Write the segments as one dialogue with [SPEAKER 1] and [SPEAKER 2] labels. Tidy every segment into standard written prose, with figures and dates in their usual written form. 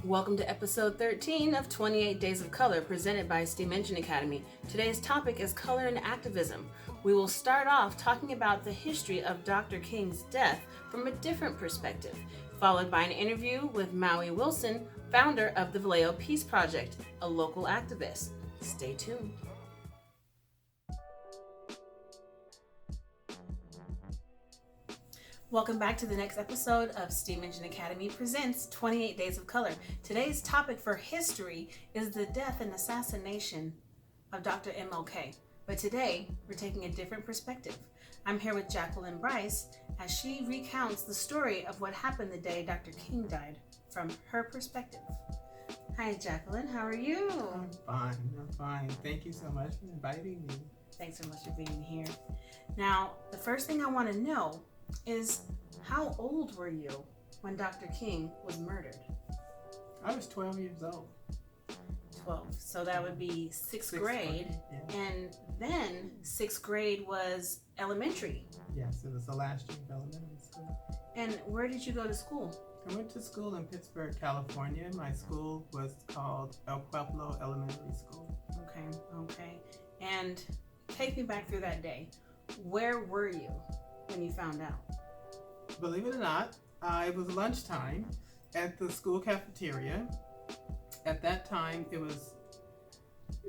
[SPEAKER 1] Welcome to episode 13 of 28 Days of Color, presented by STEAM Engine Academy. Today's topic is color and activism. We will start off talking about the history of Dr. King's death from a different perspective, followed by an interview with Maui Wilson, founder of the Vallejo Peace Project, a local activist. Stay tuned. Welcome back to the next episode of STEAM Engine Academy presents 28 Days of Color. Today's topic for history is the death and assassination of Dr. MLK. But today, we're taking a different perspective. I'm here with Jackie Brice as she recounts the story of what happened the day Dr. King died from her perspective. Hi, Jacqueline. How are you?
[SPEAKER 2] I'm fine. Thank you so much for inviting me.
[SPEAKER 1] Thanks so much for being here. Now, the first thing I want to know is, how old were you when Dr. King was murdered?
[SPEAKER 2] I was 12 years old.
[SPEAKER 1] 12. So that would be sixth grade.
[SPEAKER 2] Yeah.
[SPEAKER 1] And then sixth grade was elementary.
[SPEAKER 2] Yes, it was the last year of elementary school.
[SPEAKER 1] And where did you go to school?
[SPEAKER 2] I went to school in Pittsburgh, California. My school was called El Pueblo Elementary School.
[SPEAKER 1] Okay. And take me back through that day. Where were you when you found out?
[SPEAKER 2] Believe it or not, it was lunchtime at the school cafeteria. At that time, it was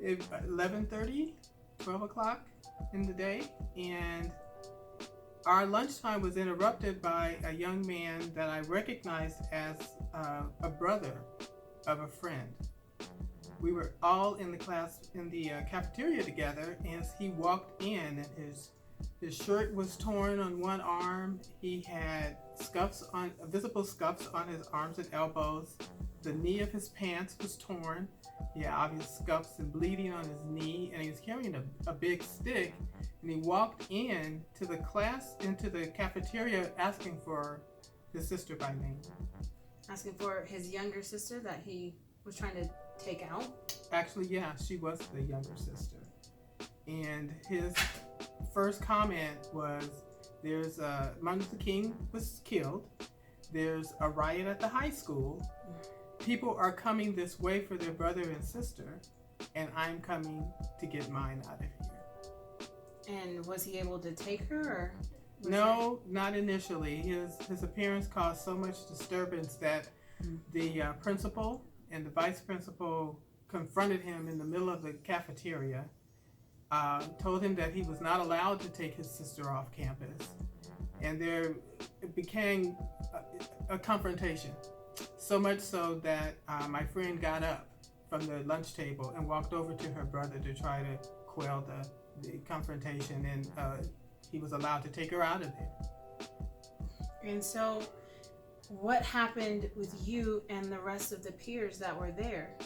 [SPEAKER 2] 11:30, 12 o'clock in the day, and our lunchtime was interrupted by a young man that I recognized as a brother of a friend. We were all in the cafeteria together, and as he walked in, and his shirt was torn on one arm. He had visible scuffs on his arms and elbows. The knee of his pants was torn. He had obvious scuffs and bleeding on his knee, and he was carrying a big stick. And he walked into the cafeteria asking for his sister by name.
[SPEAKER 1] Asking for his younger sister that he was trying to take out?
[SPEAKER 2] Actually, yeah, she was the younger sister. And his first comment was, Martin Luther King was killed. There's a riot at the high school. People are coming this way for their brother and sister, and I'm coming to get mine out of here.
[SPEAKER 1] And was he able to take her? Or
[SPEAKER 2] no, not initially. His appearance caused so much disturbance that the principal and the vice principal confronted him in the middle of the cafeteria. Told him that he was not allowed to take his sister off campus, and there became a confrontation, so much so that my friend got up from the lunch table and walked over to her brother to try to quell the confrontation, and he was allowed to take her out of there.
[SPEAKER 1] And so what happened with you and the rest of the peers that were there?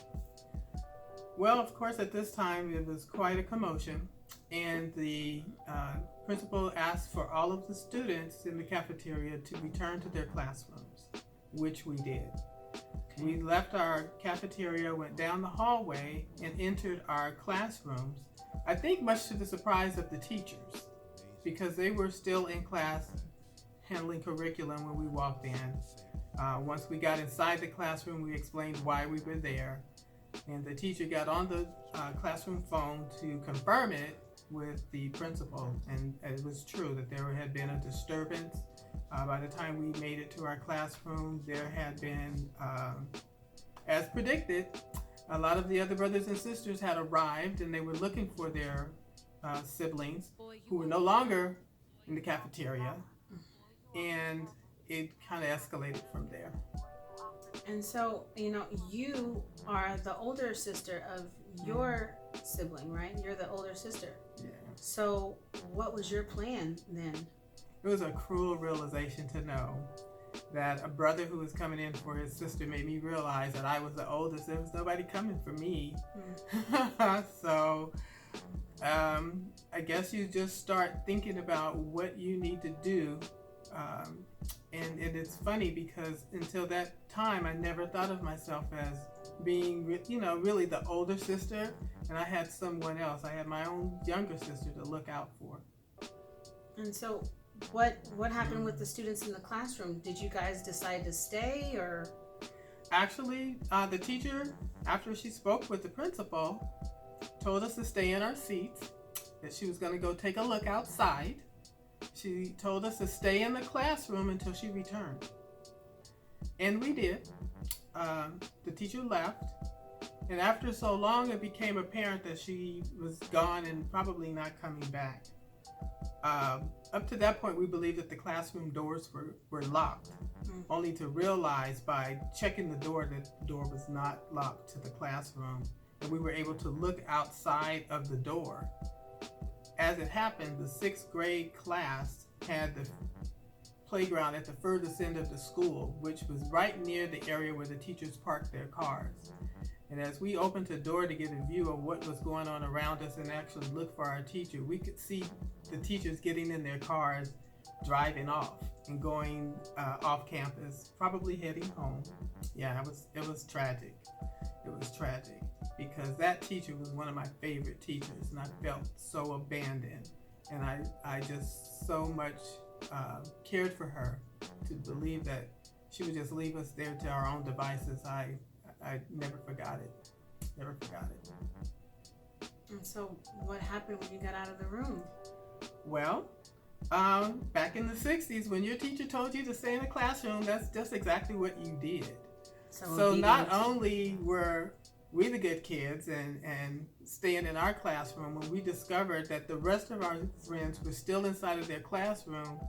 [SPEAKER 2] Well, of course, at this time, it was quite a commotion, and the principal asked for all of the students in the cafeteria to return to their classrooms, which we did. Okay. We left our cafeteria, went down the hallway, and entered our classrooms, I think much to the surprise of the teachers, because they were still in class handling curriculum when we walked in. Once we got inside the classroom, we explained why we were there. And the teacher got on the classroom phone to confirm it with the principal. And it was true that there had been a disturbance. By the time we made it to our classroom, there had been, as predicted, a lot of the other brothers and sisters had arrived, and they were looking for their siblings who were no longer in the cafeteria. And it kind of escalated from there.
[SPEAKER 1] And so, you are the older sister of your sibling, right? You're the older sister.
[SPEAKER 2] Yeah.
[SPEAKER 1] So what was your plan then?
[SPEAKER 2] It was a cruel realization to know that a brother who was coming in for his sister made me realize that I was the oldest. There was nobody coming for me. So I guess you just start thinking about what you need to do. And it's funny because until that time, I never thought of myself as being, really the older sister. And I had someone else. I had my own younger sister to look out for.
[SPEAKER 1] And so what happened with the students in the classroom? Did you guys decide to stay, or?
[SPEAKER 2] Actually, the teacher, after she spoke with the principal, told us to stay in our seats, that she was going to go take a look outside. She told us to stay in the classroom until she returned. And we did. The teacher left. And after so long, it became apparent that she was gone and probably not coming back. Up to that point, we believed that the classroom doors were locked, only to realize by checking the door that the door was not locked to the classroom, and we were able to look outside of the door. As it happened, the 6th grade class had the playground at the furthest end of the school, which was right near the area where the teachers parked their cars. And as we opened the door to get a view of what was going on around us and actually look for our teacher, we could see the teachers getting in their cars, driving off and going off campus, probably heading home. Yeah, it was tragic. It was tragic because that teacher was one of my favorite teachers, and I felt so abandoned. And I just so much cared for her to believe that she would just leave us there to our own devices. I never forgot it. Never forgot it.
[SPEAKER 1] And so what happened when you got out of the room?
[SPEAKER 2] Well, back in the 60s, when your teacher told you to stay in the classroom, that's just exactly what you did. So not only were we the good kids and staying in our classroom, when we discovered that the rest of our friends were still inside of their classroom,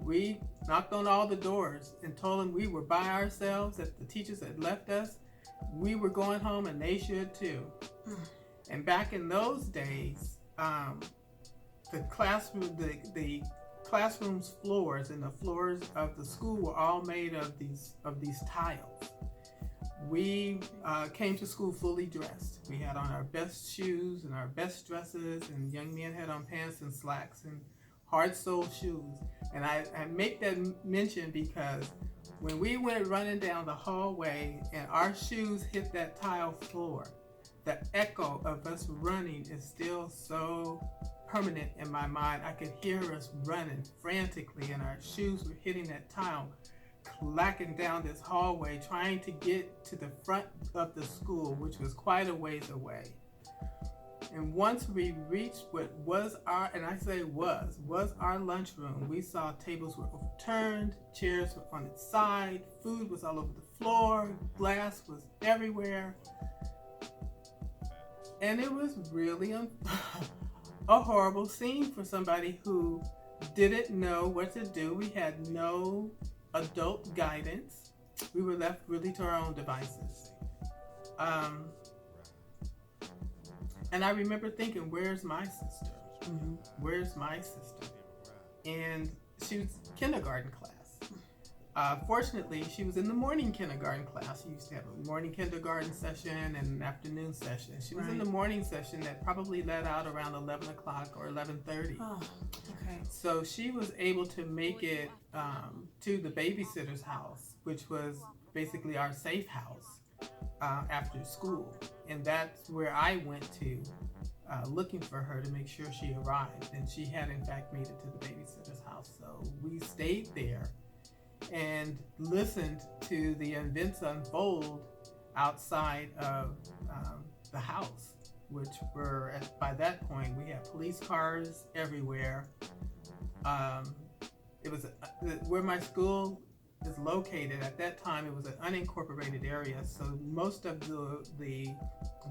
[SPEAKER 2] we knocked on all the doors and told them we were by ourselves, that the teachers had left us. We were going home and they should too. And back in those days, the classroom's floors and the floors of the school were all made of these tiles. We came to school fully dressed. We had on our best shoes and our best dresses, and young men had on pants and slacks and hard-soled shoes. And I make that mention because when we went running down the hallway and our shoes hit that tile floor, the echo of us running is still so permanent in my mind. I could hear us running frantically, and our shoes were hitting that tile, clacking down this hallway, trying to get to the front of the school, which was quite a ways away. And once we reached what was our, and I say was our lunchroom, we saw tables were overturned, chairs were on its side, food was all over the floor, glass was everywhere. And it was really a horrible scene for somebody who didn't know what to do. We had no adult guidance. We were left really to our own devices. And I remember thinking, where's my sister? Mm-hmm. Where's my sister? And she was kindergarten class. Fortunately, she was in the morning kindergarten class. We used to have a morning kindergarten session and an afternoon session. She was in the morning session that probably let out around 11 o'clock or 11:30.
[SPEAKER 1] Oh, okay.
[SPEAKER 2] So she was able to make it to the babysitter's house, which was basically our safe house after school. And that's where I went to looking for her to make sure she arrived. And she had, in fact, made it to the babysitter's house. So we stayed there and listened to the events unfold outside of the house, which were, by that point, we had police cars everywhere. It was where my school is located. At that time, it was an unincorporated area, so most of the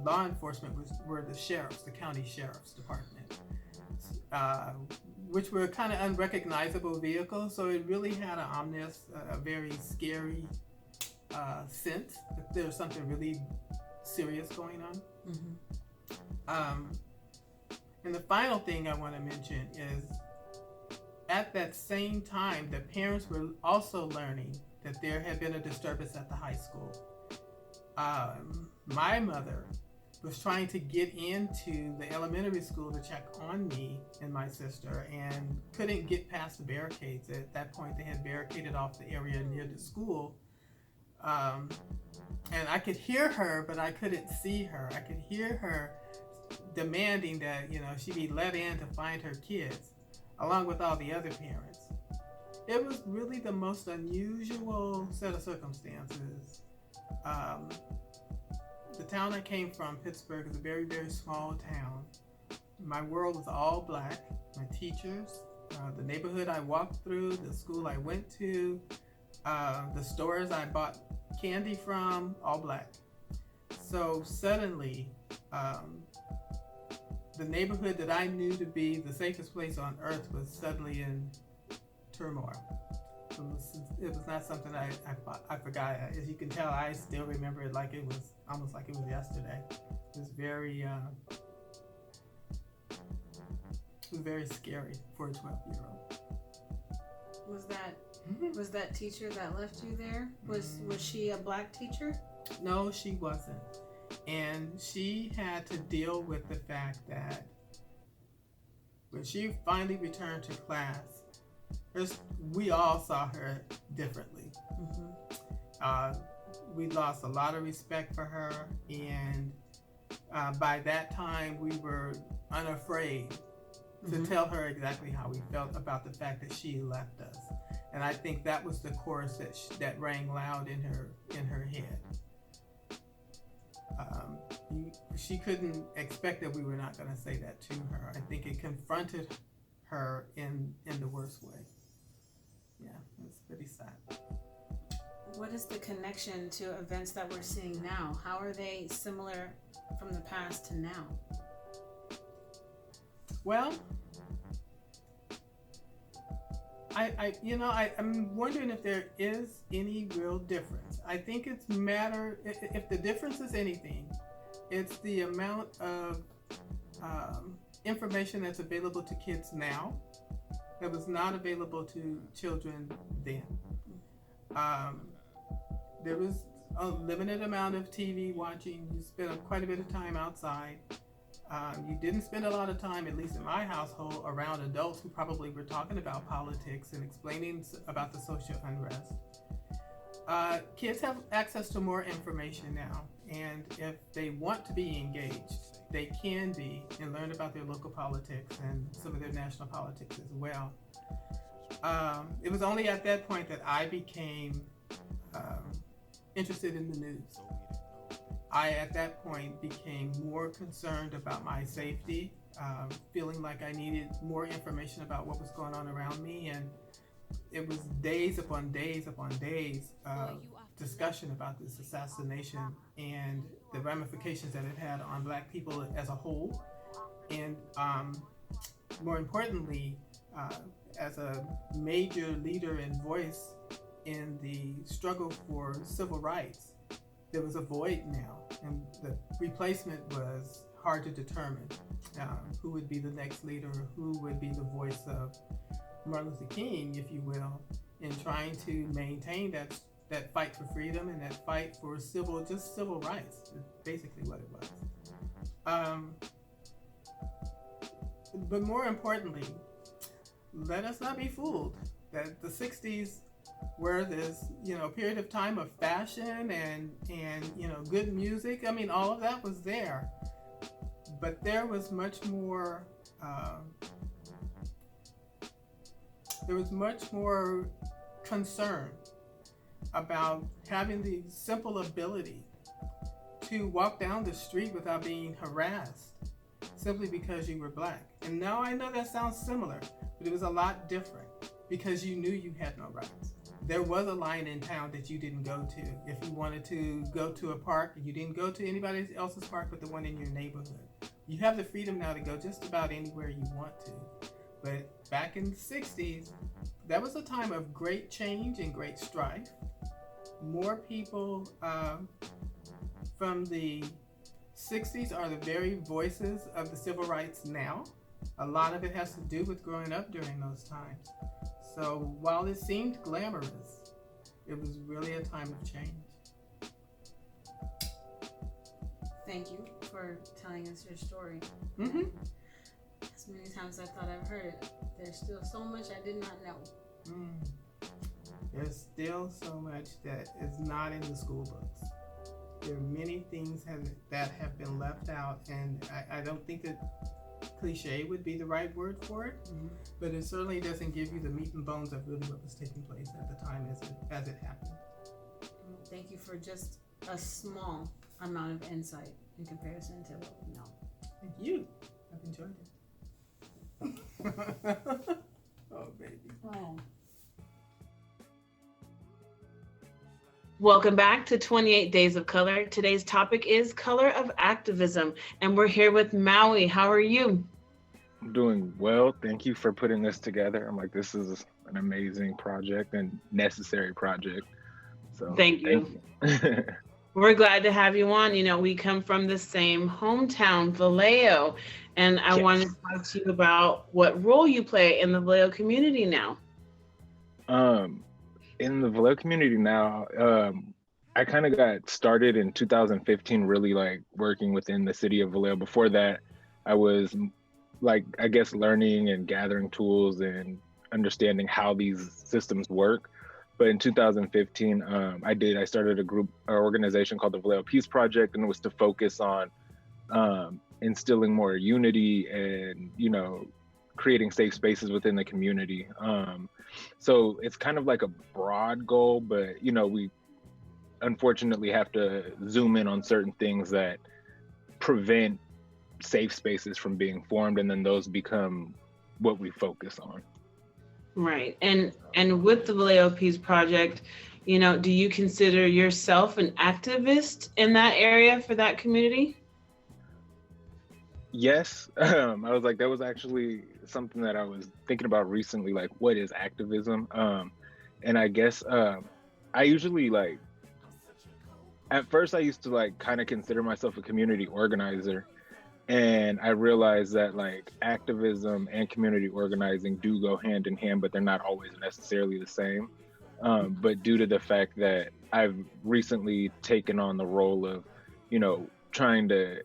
[SPEAKER 2] law enforcement were the sheriffs, the county sheriff's department, which were kind of unrecognizable vehicles. So it really had an ominous, a very scary sense that there was something really serious going on. Mm-hmm. And the final thing I want to mention is, at that same time, the parents were also learning that there had been a disturbance at the high school. My mother was trying to get into the elementary school to check on me and my sister and couldn't get past the barricades. At that point, they had barricaded off the area near the school. And I could hear her, but I couldn't see her. I could hear her demanding that, she be let in to find her kids, along with all the other parents. It was really the most unusual set of circumstances The town I came from, Pittsburgh, is a very, very small town. My world was all black. My teachers, the neighborhood I walked through, the school I went to, the stores I bought candy from, all black. So suddenly, the neighborhood that I knew to be the safest place on earth was suddenly in turmoil. It was not something I forgot. As you can tell, I still remember it like it was almost like it was yesterday. It was very scary for a 12-year-old.
[SPEAKER 1] Was that teacher that left you there? Was she a black teacher?
[SPEAKER 2] No, she wasn't. And she had to deal with the fact that when she finally returned to class, we all saw her differently. We lost a lot of respect for her, and by that time we were unafraid to tell her exactly how we felt about the fact that she left us. And I think that was the chorus that rang loud in her head. She couldn't expect that we were not going to say that to her. I think it confronted her in the worst way. Yeah, it's pretty sad.
[SPEAKER 1] What is the connection to events that we're seeing now? How are they similar from the past to now?
[SPEAKER 2] Well, I'm wondering if there is any real difference. I think it's matter, if the difference is anything, it's the amount of information that's available to kids now that was not available to children then. There was a limited amount of TV watching. You spent quite a bit of time outside. You didn't spend a lot of time, at least in my household, around adults who probably were talking about politics and explaining about the social unrest. Kids have access to more information now, and if they want to be engaged, they can be and learn about their local politics and some of their national politics as well. It was only at that point that I became interested in the news. I, at that point, became more concerned about my safety, feeling like I needed more information about what was going on around me, and it was days upon days upon days of discussion about this assassination and the ramifications that it had on Black people as a whole, and more importantly, as a major leader and voice in the struggle for civil rights. There was a void now, and the replacement was hard to determine. Who would be the next leader, who would be the voice of Martin Luther King, if you will, in trying to maintain that fight for freedom and that fight for civil rights, is basically what it was. But more importantly, let us not be fooled that the 60s were this, period of time of fashion and good music. I mean, all of that was there, but there was much more. There was much more concern about having the simple ability to walk down the street without being harassed simply because you were Black. And now I know that sounds similar, but it was a lot different because you knew you had no rights. There was a line in town that you didn't go to. If you wanted to go to a park, you didn't go to anybody else's park but the one in your neighborhood. You have the freedom now to go just about anywhere you want to. But back in the 60s, that was a time of great change and great strife. More people from the 60s are the very voices of the civil rights now. A lot of it has to do with growing up during those times. So while it seemed glamorous, it was really a time of change.
[SPEAKER 1] Thank you for telling us your story.
[SPEAKER 2] Mm-hmm.
[SPEAKER 1] As many times I thought I've heard it, there's still so much I did not know.
[SPEAKER 2] There's still so much that is not in the school books. There are many things that have been left out, and I don't think that cliche would be the right word for it, but it certainly doesn't give you the meat and bones of really what was taking place at the time as it happened.
[SPEAKER 1] Thank you for just a small amount of insight in comparison to what we know.
[SPEAKER 2] Thank you. I've enjoyed it. Oh, baby.
[SPEAKER 1] Oh. Welcome back to 28 Days of Color. Today's topic is Color of Activism, and we're here with Maui. How are you?
[SPEAKER 3] I'm doing well. Thank you for putting this together. I'm like, this is an amazing project and necessary project. So
[SPEAKER 1] Thank you. We're glad to have you on. You know, we come from the same hometown, Vallejo, and I wanted to talk to you about what role you play in the Vallejo community now.
[SPEAKER 3] In the Vallejo community now, I kind of got started in 2015, really like working within the city of Vallejo. Before that, I was like, I guess, learning and gathering tools and understanding how these systems work. But in 2015, I started an organization called the Vallejo Peace Project, and it was to focus on instilling more unity and, you know, creating safe spaces within the community. So it's kind of like a broad goal, but, you know, we unfortunately have to zoom in on certain things that prevent safe spaces from being formed, and then those become what we focus on.
[SPEAKER 1] Right. And with the Vallejo Peace Project, you know, do you consider yourself an activist in that area for that community?
[SPEAKER 3] Yes. I was like, that was actually something that I was thinking about recently, like, what is activism? And I guess I usually, like, at first I used to like kind of consider myself a community organizer. And I realized that like activism and community organizing do go hand in hand, but they're not always necessarily the same. But due to the fact that I've recently taken on the role of, you know, trying to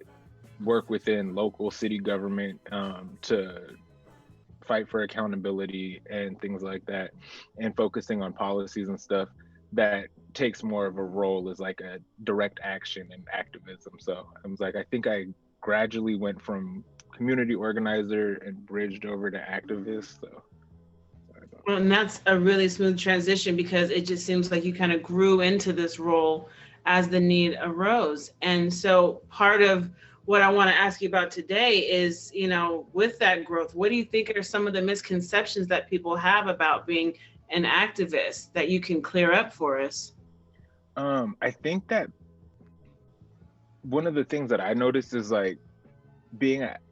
[SPEAKER 3] work within local city government to fight for accountability and things like that, and focusing on policies and stuff, that takes more of a role as like a direct action and activism. So I was like, I think I gradually went from community organizer and bridged over to activist. So
[SPEAKER 1] well, and that's a really smooth transition, because it just seems like you kind of grew into this role as the need arose. And so part of what I want to ask you about today is, you know, with that growth, what do you think are some of the misconceptions that people have about being an activist that you can clear up for us?
[SPEAKER 3] I think that one of the things that I noticed is like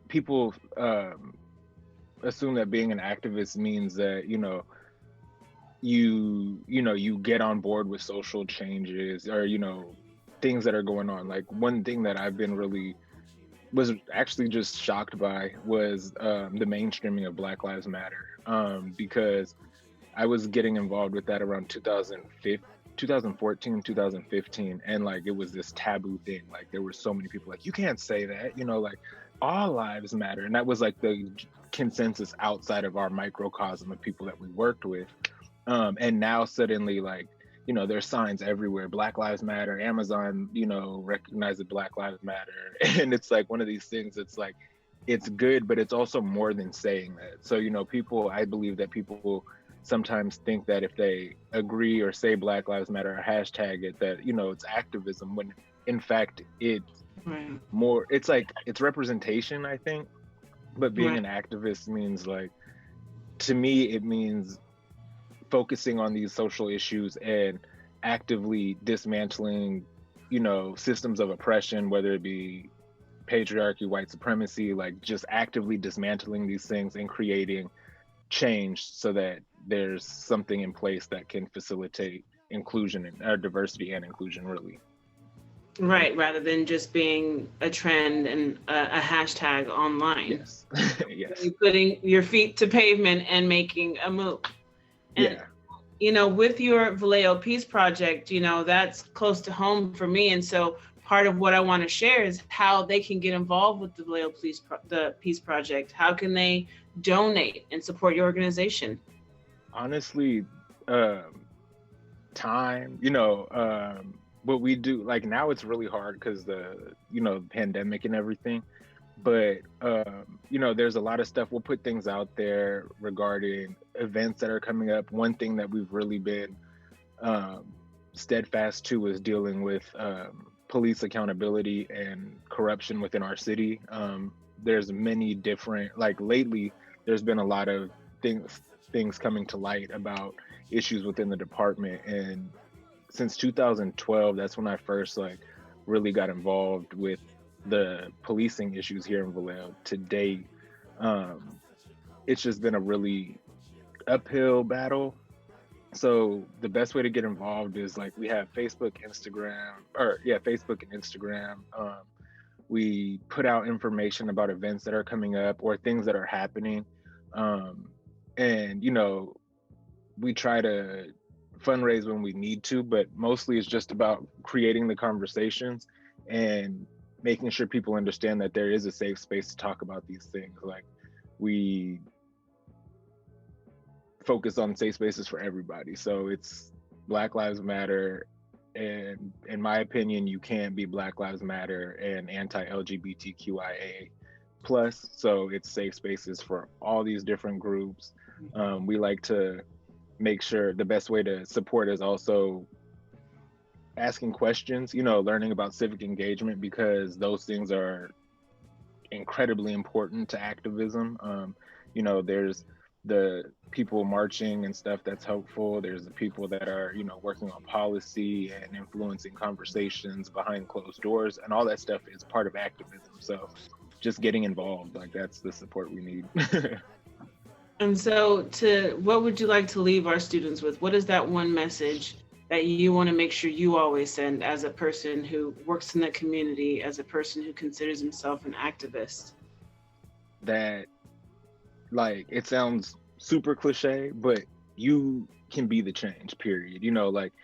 [SPEAKER 3] people assume that being an activist means that, you know, you get on board with social changes or, you know, things that are going on. Like one thing that I've been was actually just shocked by was the mainstreaming of Black Lives Matter, because I was getting involved with that around 2014, 2015, and like it was this taboo thing. Like there were so many people like, you can't say that, you know, like all lives matter. And that was like the consensus outside of our microcosm of people that we worked with. And now suddenly, like, you know, there's signs everywhere, Black Lives Matter, Amazon, you know, recognize that Black Lives Matter. And it's like one of these things, it's like, it's good, but it's also more than saying that. So, you know, I believe that people sometimes think that if they agree or say Black Lives Matter or hashtag it, that, you know, it's activism, when in fact it's more, it's like, it's representation, I think. But being an activist means, like, to me, it means focusing on these social issues and actively dismantling, you know, systems of oppression, whether it be patriarchy, white supremacy, like just actively dismantling these things and creating change so that there's something in place that can facilitate inclusion and diversity and inclusion, really.
[SPEAKER 1] Right, rather than just being a trend and a hashtag online.
[SPEAKER 3] Yes. Yes.
[SPEAKER 1] You're putting your feet to pavement and making a move. And, you know, with your Vallejo Peace Project, you know, that's close to home for me. And so part of what I want to share is how they can get involved with the Vallejo Peace Project. How can they donate and support your organization?
[SPEAKER 3] Honestly, time, you know, what we do, like now it's really hard because the, you know, pandemic and everything, but you know, there's a lot of stuff. We'll put things out there regarding events that are coming up. One thing that we've really been steadfast to is dealing with police accountability and corruption within our city. There's many different, like lately, there's been a lot of things coming to light about issues within the department. And since 2012, that's when I first like really got involved with the policing issues here in Vallejo. To date, it's just been a really uphill battle. So the best way to get involved is like we have Facebook, Instagram, or yeah, Facebook and Instagram. We put out information about events that are coming up or things that are happening. And, you know, we try to fundraise when we need to, but mostly it's just about creating the conversations and making sure people understand that there is a safe space to talk about these things. Like we focus on safe spaces for everybody. So it's Black Lives Matter. And in my opinion, you can't be Black Lives Matter and anti-LGBTQIA plus. So it's safe spaces for all these different groups. We like to make sure the best way to support is also asking questions, you know, learning about civic engagement, because those things are incredibly important to activism. You know, there's the people marching and stuff that's helpful. There's the people that are, you know, working on policy and influencing conversations behind closed doors, and all that stuff is part of activism. So just getting involved, like that's the support we need.
[SPEAKER 4] And so what would you like to leave our students with? What is that one message that you want to make sure you always send as a person who works in the community, as a person who considers himself an activist?
[SPEAKER 3] That, like, it sounds super cliche, but you can be the change, period. You know, like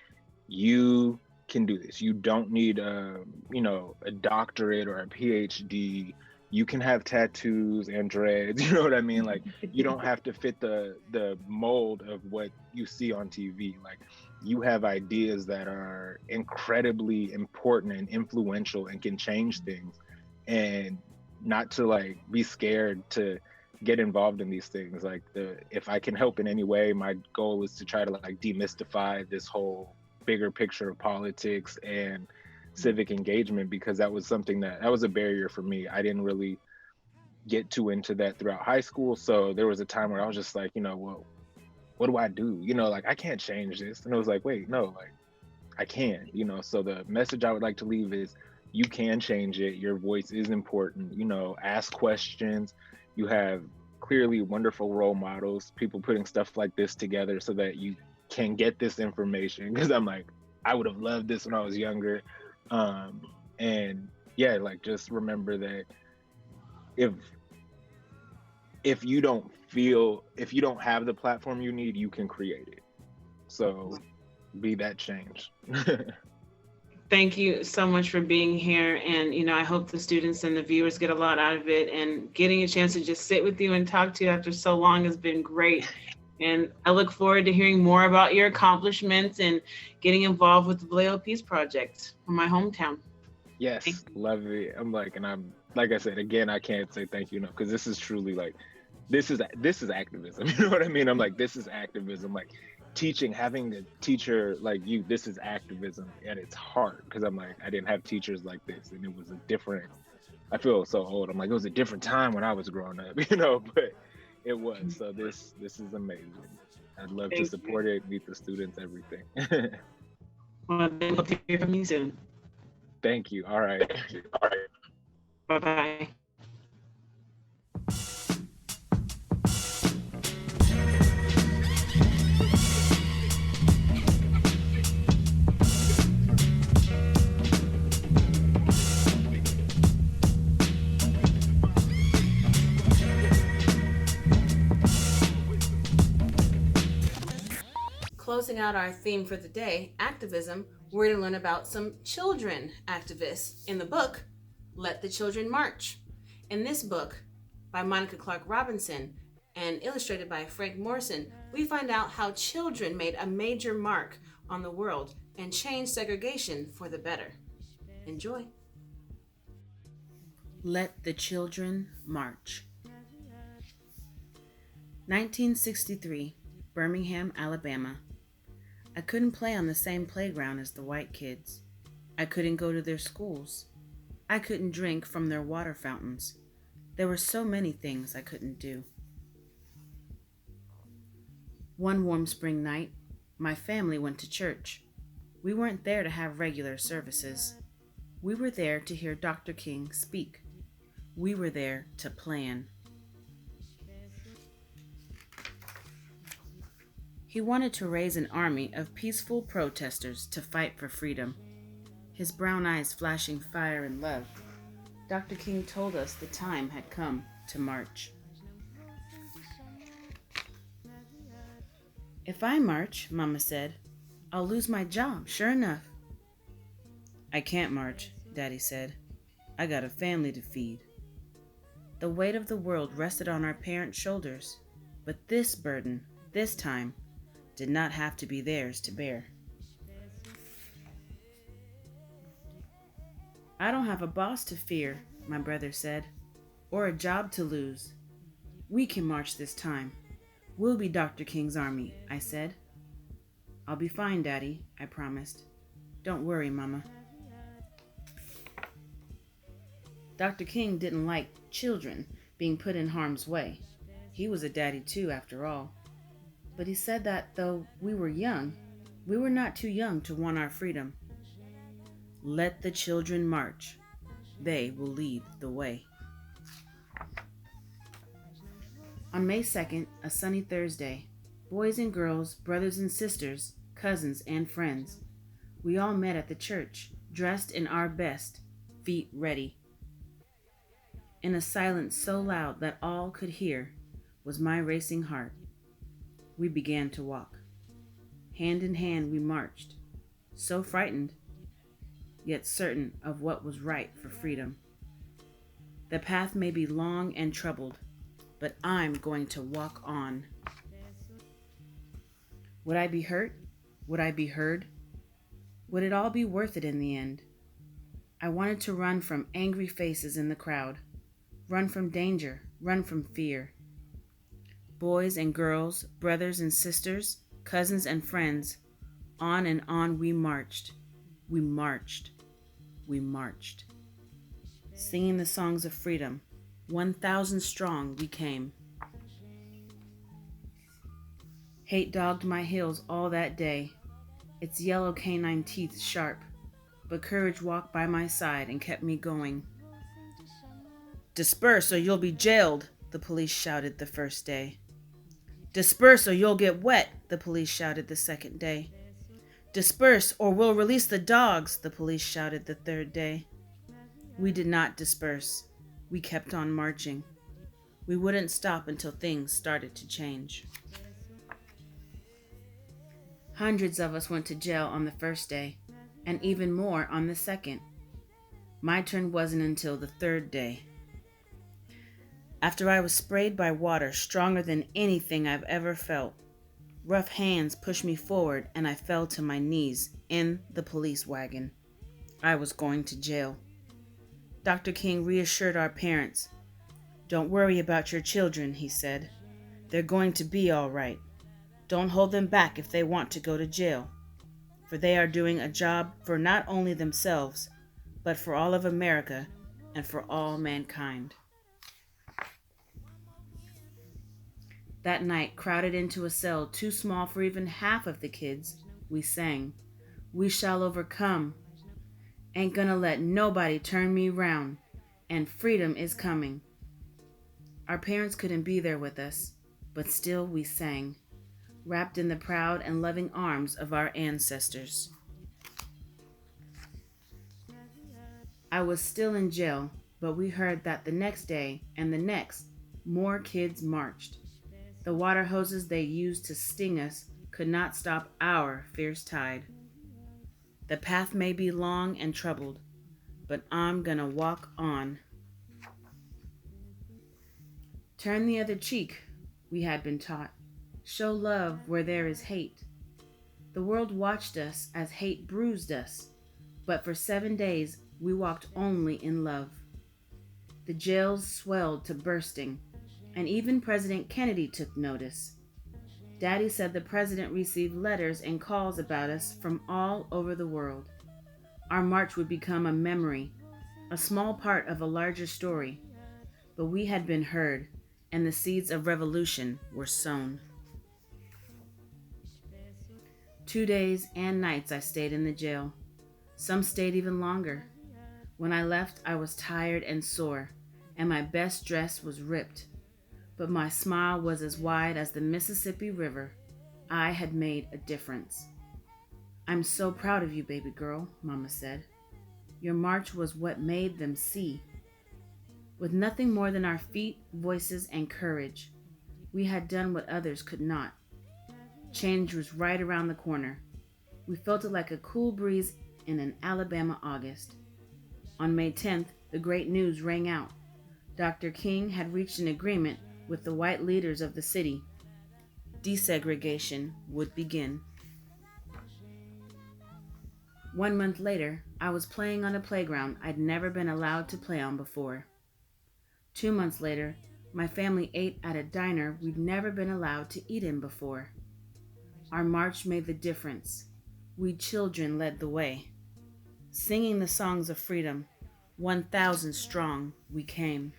[SPEAKER 3] you can do this. You don't need you know, a doctorate or a PhD. You can have tattoos and dreads, you know what I mean? Like you don't have to fit the mold of what you see on TV. Like you have ideas that are incredibly important and influential and can change things, and not to like be scared to get involved in these things. Like if I can help in any way, my goal is to try to like demystify this whole bigger picture of politics and civic engagement, because that was something that was a barrier for me. I didn't really get too into that throughout high school. So there was a time where I was just like, you know, well, what do I do? You know, like I can't change this. And it was like, wait, no, like I can, you know. So the message I would like to leave is you can change it. Your voice is important, you know, ask questions. You have clearly wonderful role models, people putting stuff like this together so that you can get this information. Because I'm like, I would have loved this when I was younger. And yeah, like just remember that if you don't have the platform you need, you can create it. So be that change.
[SPEAKER 4] Thank you so much for being here. And, you know, I hope the students and the viewers get a lot out of it, and getting a chance to just sit with you and talk to you after so long has been great. And I look forward to hearing more about your accomplishments and getting involved with the Vallejo Peace Project from my hometown.
[SPEAKER 3] Yes, love it. I'm like I said, again, I can't say thank you enough, because this is truly like, this is activism. You know what I mean? I'm like, this is activism. Like teaching, having a teacher like you, this is activism at its heart. Because I'm like, I didn't have teachers like this, and it was a different, I feel so old. I'm like, it was a different time when I was growing up, you know, but it was. So this is amazing. I'd love to support it, meet the students, everything.
[SPEAKER 4] Well, then we'll hear from you soon.
[SPEAKER 3] Thank you. All right.
[SPEAKER 4] Bye-bye.
[SPEAKER 1] Closing out our theme for the day, activism, we're going to learn about some children activists in the book, Let the Children March. In this book, by Monica Clark Robinson and illustrated by Frank Morrison, we find out how children made a major mark on the world and changed segregation for the better. Enjoy. Let the Children March. 1963, Birmingham, Alabama. I couldn't play on the same playground as the white kids. I couldn't go to their schools. I couldn't drink from their water fountains. There were so many things I couldn't do. One warm spring night, my family went to church. We weren't there to have regular services. We were there to hear Dr. King speak. We were there to plan. He wanted to raise an army of peaceful protesters to fight for freedom. His brown eyes flashing fire and love, Dr. King told us the time had come to march. If I march, Mama said, I'll lose my job, sure enough. I can't march, Daddy said. I got a family to feed. The weight of the world rested on our parents' shoulders, but this burden, this time, did not have to be theirs to bear. I don't have a boss to fear, my brother said, or a job to lose. We can march this time. We'll be Dr. King's army, I said. I'll be fine, Daddy, I promised. Don't worry, Mama. Dr. King didn't like children being put in harm's way. He was a daddy too, after all. But he said that though we were young, we were not too young to want our freedom. Let the children march. They will lead the way. On May 2nd, a sunny Thursday, boys and girls, brothers and sisters, cousins and friends, we all met at the church, dressed in our best, feet ready. In a silence so loud that all could hear was my racing heart. We began to walk. Hand in hand we marched, so frightened, yet certain of what was right for freedom. The path may be long and troubled, but I'm going to walk on. Would I be hurt? Would I be heard? Would it all be worth it in the end? I wanted to run from angry faces in the crowd, run from danger, run from fear. Boys and girls, brothers and sisters, cousins and friends, on and on we marched. We marched. We marched. Singing the songs of freedom, 1,000 strong we came. Hate dogged my heels all that day, its yellow canine teeth sharp, but courage walked by my side and kept me going. Disperse or you'll be jailed, the police shouted the first day. Disperse or you'll get wet, the police shouted the second day. Disperse or we'll release the dogs, the police shouted the third day. We did not disperse. We kept on marching. We wouldn't stop until things started to change. Hundreds of us went to jail on the first day, and even more on the second. My turn wasn't until the third day. After I was sprayed by water stronger than anything I've ever felt, rough hands pushed me forward and I fell to my knees in the police wagon. I was going to jail. Dr. King reassured our parents. Don't worry about your children, he said. They're going to be all right. Don't hold them back if they want to go to jail, for they are doing a job for not only themselves, but for all of America and for all mankind. That night, crowded into a cell too small for even half of the kids, we sang, "We shall overcome. Ain't gonna let nobody turn me round, and freedom is coming." Our parents couldn't be there with us, but still we sang, wrapped in the proud and loving arms of our ancestors. I was still in jail, but we heard that the next day and the next, more kids marched. The water hoses they used to sting us could not stop our fierce tide. The path may be long and troubled, but I'm gonna walk on. Turn the other cheek, we had been taught. Show love where there is hate. The world watched us as hate bruised us, but for 7 days we walked only in love. The jails swelled to bursting, and even President Kennedy took notice. Daddy said the president received letters and calls about us from all over the world. Our march would become a memory, a small part of a larger story. But we had been heard, and the seeds of revolution were sown. 2 days and nights I stayed in the jail. Some stayed even longer. When I left, I was tired and sore, and my best dress was ripped. But my smile was as wide as the Mississippi River. I had made a difference. I'm so proud of you, baby girl, Mama said. Your march was what made them see. With nothing more than our feet, voices, and courage, we had done what others could not. Change was right around the corner. We felt it like a cool breeze in an Alabama August. On May 10th, the great news rang out. Dr. King had reached an agreement with the white leaders of the city. Desegregation would begin. 1 month later, I was playing on a playground I'd never been allowed to play on before. 2 months later, my family ate at a diner we'd never been allowed to eat in before. Our march made the difference. We children led the way. Singing the songs of freedom, 1,000 strong we came.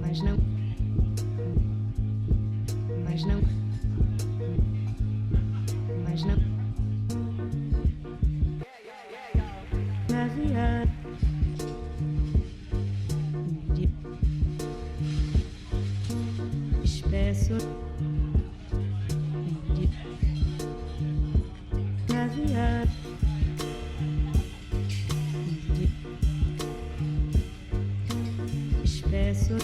[SPEAKER 5] Mas não, mas não, mas não. Baseado de espesso de baseado de espesso.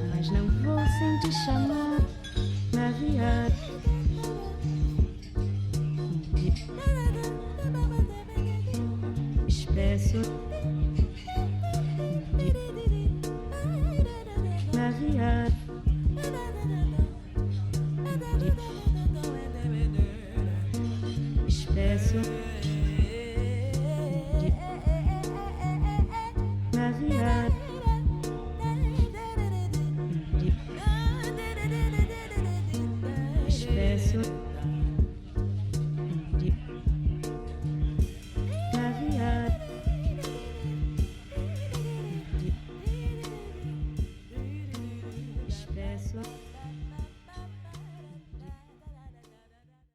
[SPEAKER 5] Mas não vou sem te chamar pra viagem. Espesso pra viagem. Espesso pra viagem.